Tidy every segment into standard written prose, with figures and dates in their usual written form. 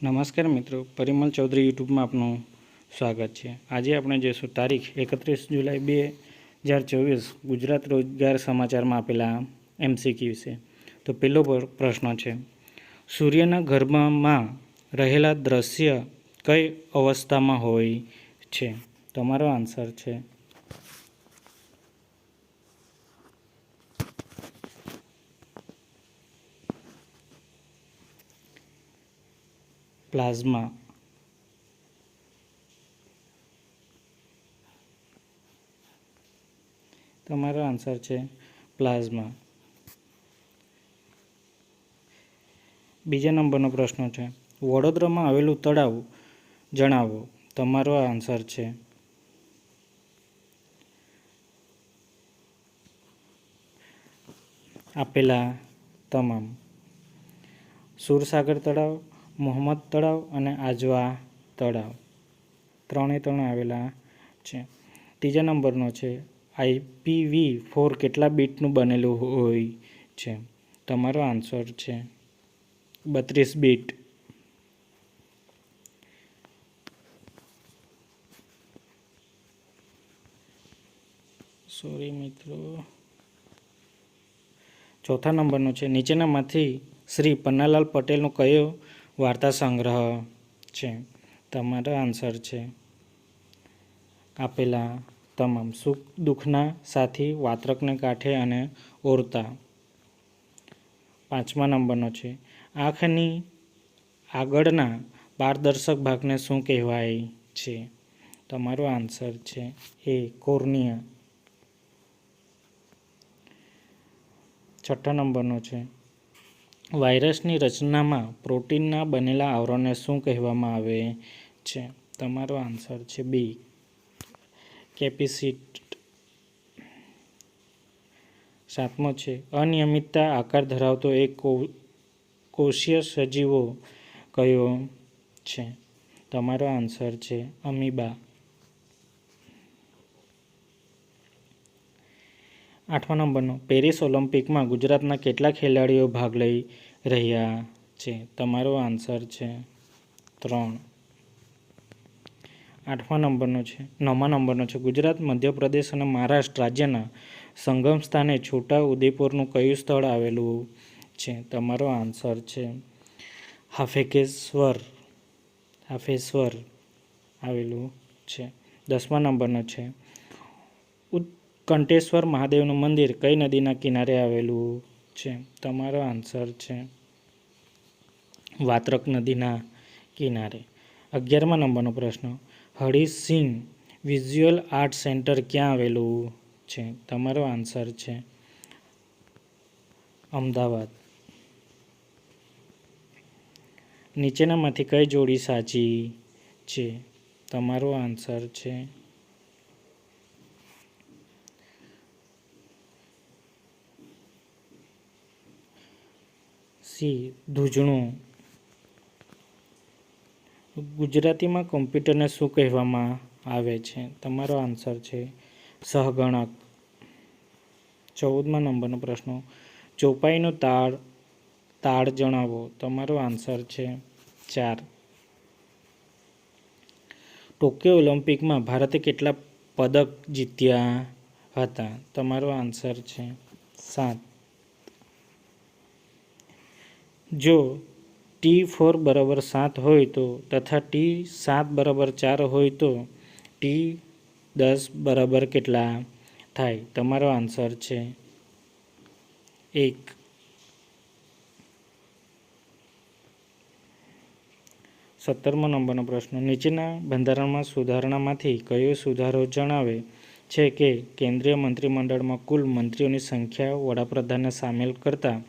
નમસ્કાર મિત્રો, પરિમલ ચૌધરી યુટ્યુબમાં આપનું સ્વાગત છે। આજે આપણે જોઈશું તારીખ 31 જુલાઈ 2024 ગુજરાત રોજગાર સમાચારમાં આપેલા MCQ વિશે। તો પહેલો પ્રશ્ન છે, સૂર્યના ગર્ભમાં રહેલા દ્રશ્ય કઈ અવસ્થામાં હોય છે? તમારો આન્સર છે પ્લાઝ્મા। તમારો આન્સર છે પ્લાઝ્મા। બીજા નંબરનો પ્રશ્ન છે, વડોદરામાં આવેલું તળાવ જણાવો। તમારો આન્સર છે આપેલા તમામ: સુરસાગર તળાવ, મોહમ્મદ તળાવ અને આજવા તળાવ, ત્રણે આવેલા છે। ત્રીજા નંબરનો છે, IPv4 કેટલા બીટનું બનેલું હોય છે? તમારો આન્સર છે 32 બીટ। ચોથા નંબરનો છે, નીચેનામાંથી શ્રી પન્નાલાલ પટેલનો કયો વાર્તા સંગ્રહ છે? તમારો આન્સર છે આપેલા તમામ: સુખ દુઃખના સાથી, વાત્રકને કાંઠે અને ઓરતા। પાંચમા નંબરનો છે, આંખની આગળના પારદર્શક ભાગને શું કહેવાય છે? તમારો આન્સર છે કોર્નિયા। છઠ્ઠા નંબરનો છે, વાયરસની રચનામાં પ્રોટીનના બનેલા આવરણને શું કહેવામાં આવે છે? તમારો આન્સર છે બી, કેપ્સિડ। સાતમો છે, અનિયમિતતા આકાર ધરાવતો એક કોષીય સજીવો કયો છે? તમારો આન્સર છે અમીબા। આઠમા નંબરનો, પેરિસ ઓલિમ્પિકમાં ગુજરાતના કેટલા ખેલાડીઓ ભાગ લઈ રહ્યા છે? તમારો આન્સર છે 3। નવમા નંબરનો છે, ગુજરાત, મધ્યપ્રદેશ અને મહારાષ્ટ્ર રાજ્યના સંગમ સ્થાને છોટા ઉદેપુરનું કયું સ્થળ આવેલું છે? તમારો આન્સર છે હાફેશ્વર આવેલું છે। 10મા નંબરનો છે, ઉત્કંઠેશ્વર મહાદેવનું મંદિર કઈ નદીના કિનારે આવેલું છે? તમારો આન્સર છે વાત્રક નદીના કિનારે। 11મા નંબરનો પ્રશ્ન, હરિસિંહ વિઝ્યુઅલ આર્ટ સેન્ટર ક્યાં આવેલું છે? તમારો આન્સર છે અમદાવાદ। નીચેનામાંથી કઈ જોડી સાચી છે? તમારો આન્સર છે સી, ધૂજણું। ગુજરાતીમાં કોમ્પ્યુટરને શું કહેવામાં આવે છે? તમારો આન્સર છે સહગણક। 14મા નંબરનો પ્રશ્ન, ચોપાઈનો તાળ જણાવો। તમારો આન્સર છે 4। ટોક્યો ઓલિમ્પિકમાં ભારતે કેટલા પદક જીત્યા હતા? તમારો આન્સર છે 7। જો T4 = 7 હોય તો તથા T7 = 4 હોય તો T10 કેટલા થાય? તમારો આન્સર છે 1। 17મો નંબરનો પ્રશ્ન, નીચેના બંધારણમાં સુધારણામાંથી કયો સુધારો જણાવે છે કે કેન્દ્રીય મંત્રીમંડળમાં કુલ મંત્રીઓની સંખ્યા વડાપ્રધાનને સામેલ કરતા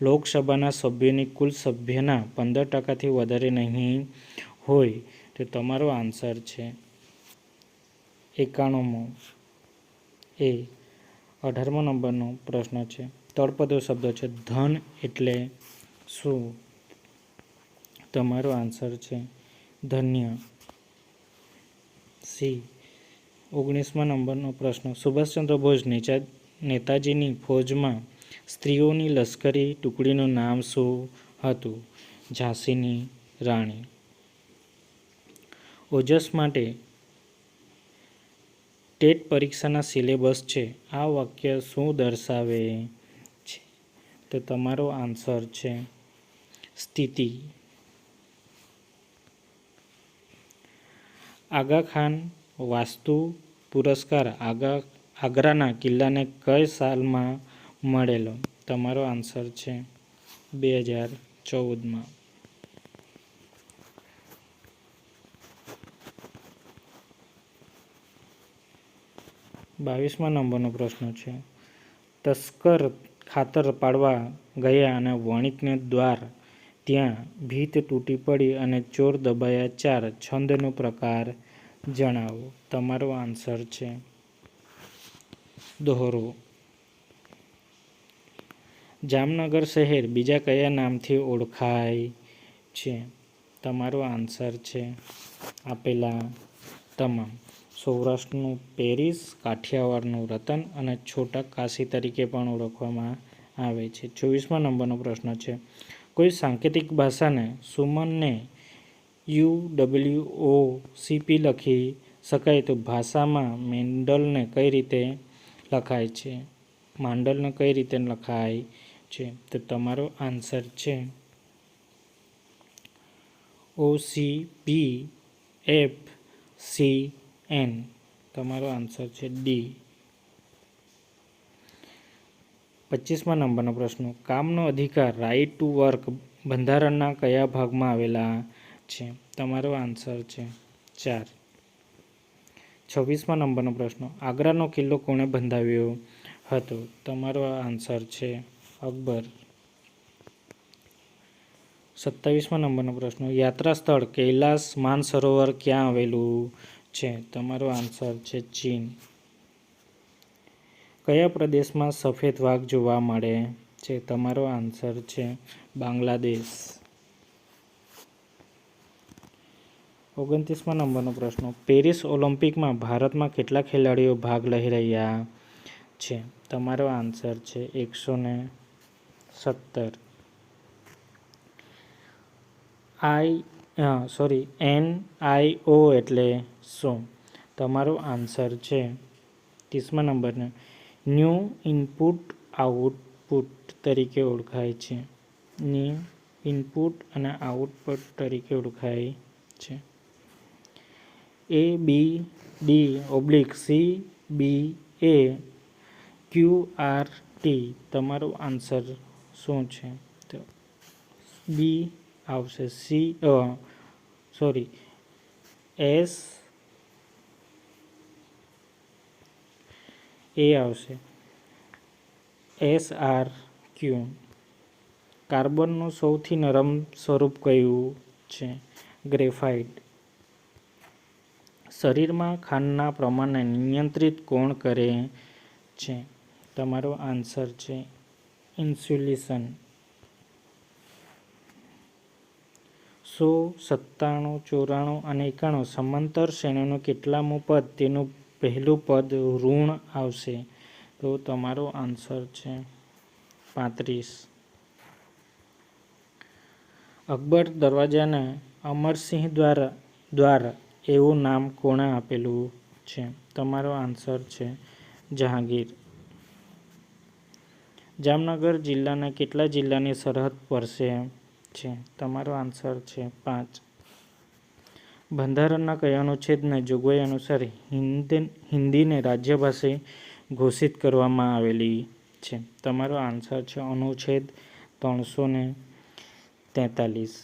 લોકસભાના સભ્યોની કુલ સભ્યના 15%થી વધારે નહીં હોય? તો તમારો આન્સર છે 91મો એ। 18મો નંબરનો પ્રશ્ન છે, તળપદો શબ્દ છે, ધન એટલે શું? તમારો આન્સર છે ધન્ય, સી। 19મા નંબરનો પ્રશ્ન, સુભાષચંદ્ર બોઝ નેતાજીની ફૌજમાં સ્ત્રીઓની લશ્કરી ટુકડીનું નામ શું હતું? ઝાંસીની રાણી। ઓજસ માટે ટેટ પરીક્ષાના સિલેબસ છે. આ વાક્ય શું દર્શાવે છે? તો તમારો આન્સર છે સ્થિતિ. આગા ખાન વાસ્તુ પુરસ્કાર આગ્રાના કિલ્લાને કઈ સાલમાં મળેલો? તમારો આન્સર છે 2014માં. 22મા નંબરનો પ્રશ્ન છે. તસ્કર ખાતર પાડવા ગયા અને વણિકને દ્વાર ત્યાં ભીત તૂટી પડી અને ચોર દબાયા 4. છંદનો પ્રકાર જણાવો. તમારો આન્સર છે દોહરો. જામનગર શહેર બીજા કયા નામથી ઓળખાય છે? તમારો આન્સર છે આપેલા તમામ. સૌરાષ્ટ્રનું પેરિસ, કાઠિયાવાડનું રતન અને છોટા કાશી તરીકે પણ ઓળખવામાં આવે છે. 24મા નંબરનો પ્રશ્ન છે. કોઈ સાંકેતિક ભાષાને સુમનને UWOCP લખી શકાય તો ભાષામાં માંડલને કઈ રીતે લખાય છે? માંડલને કઈ રીતે લખાય છે? તો તમારો આન્સર છે OCPFCN. તમારો આન્સર છે ડી. 25મા નંબરનો પ્રશ્ન. કામનો અધિકાર રાઇટ ટુ વર્ક બંધારણના કયા ભાગમાં આવેલા છે? તમારો આન્સર છે 4. 26મા નંબરનો પ્રશ્ન. આગ્રાનો કિલ્લો કોણે બંધાવ્યો હતો? તમારો આન્સર છે અકબર. 27મા નંબરનો પ્રશ્ન. યાત્રા સ્થળ કૈલાસ માનસરોવર ક્યાં આવેલું છે? તમારો આન્સર છે ચીન. કયા પ્રદેશમાં સફેદ વાઘ જોવા મળે છે? તમારો આન્સર છે બાંગ્લાદેશ. 29મા નંબરનો પ્રશ્ન. પેરિસ ઓલિમ્પિકમાં ભારતમાં કેટલા ખેલાડીઓ ભાગ લઈ રહ્યા છે? તમારો આન્સર છે 117. NIO એટલે શું? તમારો આન્સર છે 30મા નંબરનો ન્યૂ ઇનપુટ આઉટપુટ તરીકે ઓળખાય છે. ન્યૂ ઇનપુટ અને આઉટપુટ તરીકે ઓળખાય છે. ABD/CBA QRT. તમારો આન્સર શું છે? તો બી આવશે. S એ આવશે SRQ. કાર્બનનું સૌથી નરમ સ્વરૂપ કયું છે? ગ્રેફાઇટ. શરીરમાં ખાંડના પ્રમાણને નિયંત્રિત કોણ કરે છે? તમારો આન્સર છે ઇન્સ્યુલિન. 100, 97, 94 અને 91 સમાંતર શ્રેણીનું કેટલામું પદ તેનું પહેલું પદ ઋણ આવશે? તો તમારો આન્સર છે 35. અકબર દરવાજાને અમરસિંહ દ્વાર એવું નામ કોણે આપેલું છે? તમારો આન્સર છે જહાંગીર. જામનગર જિલ્લાને કેટલા જિલ્લાની સરહદ સ્પર્શે છે? તમારો આન્સર છે 5. બંધારણના કયા અનુચ્છેદને જોગવાઈ અનુસાર હિન્દીને રાજ્યભાષા ઘોષિત કરવામાં આવેલી છે? તમારો આન્સર છે અનુચ્છેદ 343.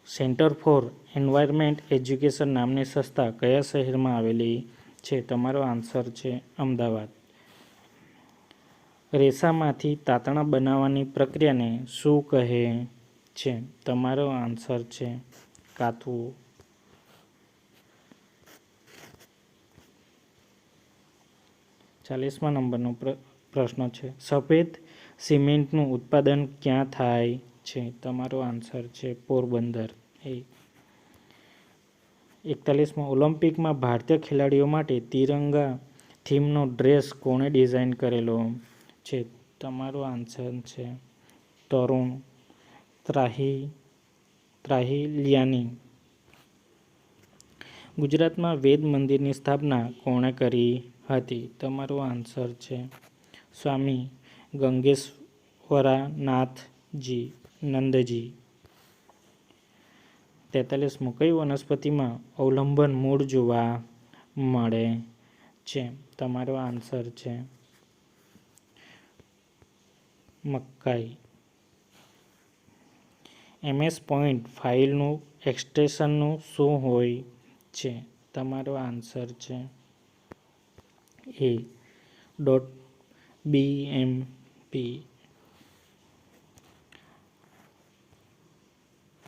સેન્ટર ફોર એન્વાયરમેન્ટ એજ્યુકેશન નામની સંસ્થા કયા શહેરમાં આવેલી છે? તમારો આન્સર છે અમદાવાદ. રેસામાંથી તાતણા બનાવવાની પ્રક્રિયાને શું કહે છે? તમારો આન્સર છે કાતવું. 40મા નંબરનો પ્રશ્ન છે. સફેદ સિમેન્ટનું ઉત્પાદન ક્યાં થાય છે? તમારો આન્સર છે પોરબંદર. 41મા. ઓલિમ્પિકમાં ભારતીય ખેલાડીઓ માટે તિરંગા થીમનો ડ્રેસ કોણે ડિઝાઇન કરેલો છે? તમારો આન્સર છે તરુણ ત્રાહિલિયાની. ગુજરાતમાં વેદ મંદિરની સ્થાપના કોણે કરી હતી? તમારો આન્સર છે સ્વામી ગંગેશ્વરાનાથજી નંદજી. 43. કઈ વનસ્પતિમાં અવલંબન મૂળ જોવા મળે છે? તમારો આન્સર છે મકાઈ. MS પોઈન્ટ ફાઇલનું એક્સટેન્શન શું હોય છે? તમારો આન્સર છે .bmp.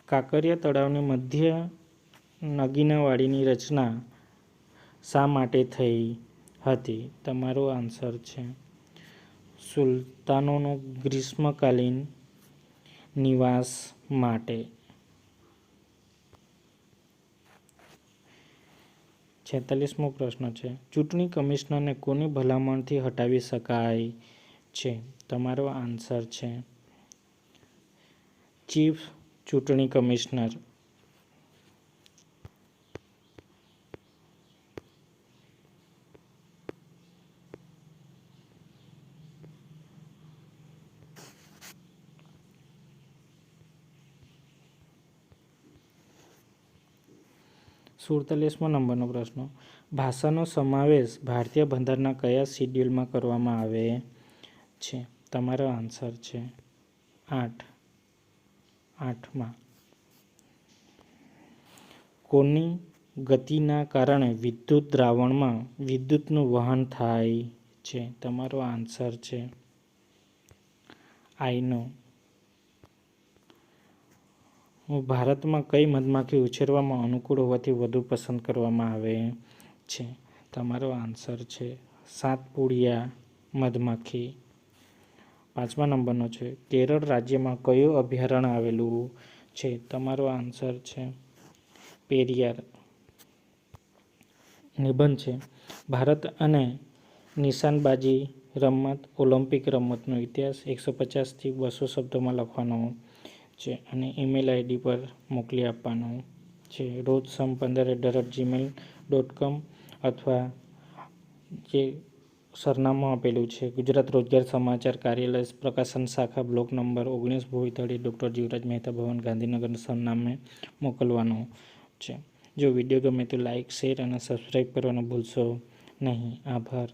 કાંકરિયા તળાવની મધ્ય નગીનાવાડીની રચના શા માટે થઈ હતી? તમારો આન્સર છે સુલતાનોનો ગ્રીષ્મકાલીન નિવાસ માટે. 46મો પ્રશ્ન છે ચૂંટણી કમિશનરને કોની ભલામણથી હટાવી શકાય છે? તમારો આન્સર છે ચીફ ચૂંટણી કમિશનર. 47મો નંબરનો પ્રશ્ન ભાષાનો સમાવેશ ભારતીય બંધારણના કયા શિડ્યુલમાં કરવામાં આવે છે? તમારો આન્સર છે 8માં. કોની ગતિના કારણે વિદ્યુત દ્રાવણમાં વિદ્યુતનું વહન થાય છે? તમારો આન્સર છે આઈનો. ભારતમાં કઈ મધમાખી ઉછેરવામાં અનુકૂળ હોવાથી વધુ પસંદ કરવામાં આવે છે? તમારો આન્સર છે સાતપુડિયા મધમાખી. 5મા નંબરનો છે કેરળ રાજ્યમાં કયું અભયારણ્ય આવેલું છે? તમારો આન્સર છે પેરિયાર. નિબંધ છે ભારત અને નિશાનબાજી રમત ઓલિમ્પિક રમતનો ઇતિહાસ 150થી 200 શબ્દોમાં લખવાનો છે અને ઈમેલ આઈડી પર મોકલી આપવાનો છે rojsum15@gmail.com અથવા જે સરનામું આપેલું છે ગુજરાત રોજગાર સમાચાર કાર્યાલય પ્રકાશન શાખા બ્લોક નંબર 19 ભોયતળી ડૉક્ટર જીવરાજ મહેતા ભવન ગાંધીનગર સરનામે મોકલવાનું છે. જો વિડીયો ગમે તો લાઇક શેર અને સબસ્ક્રાઈબ કરવાનું ભૂલશો નહીં. આભાર.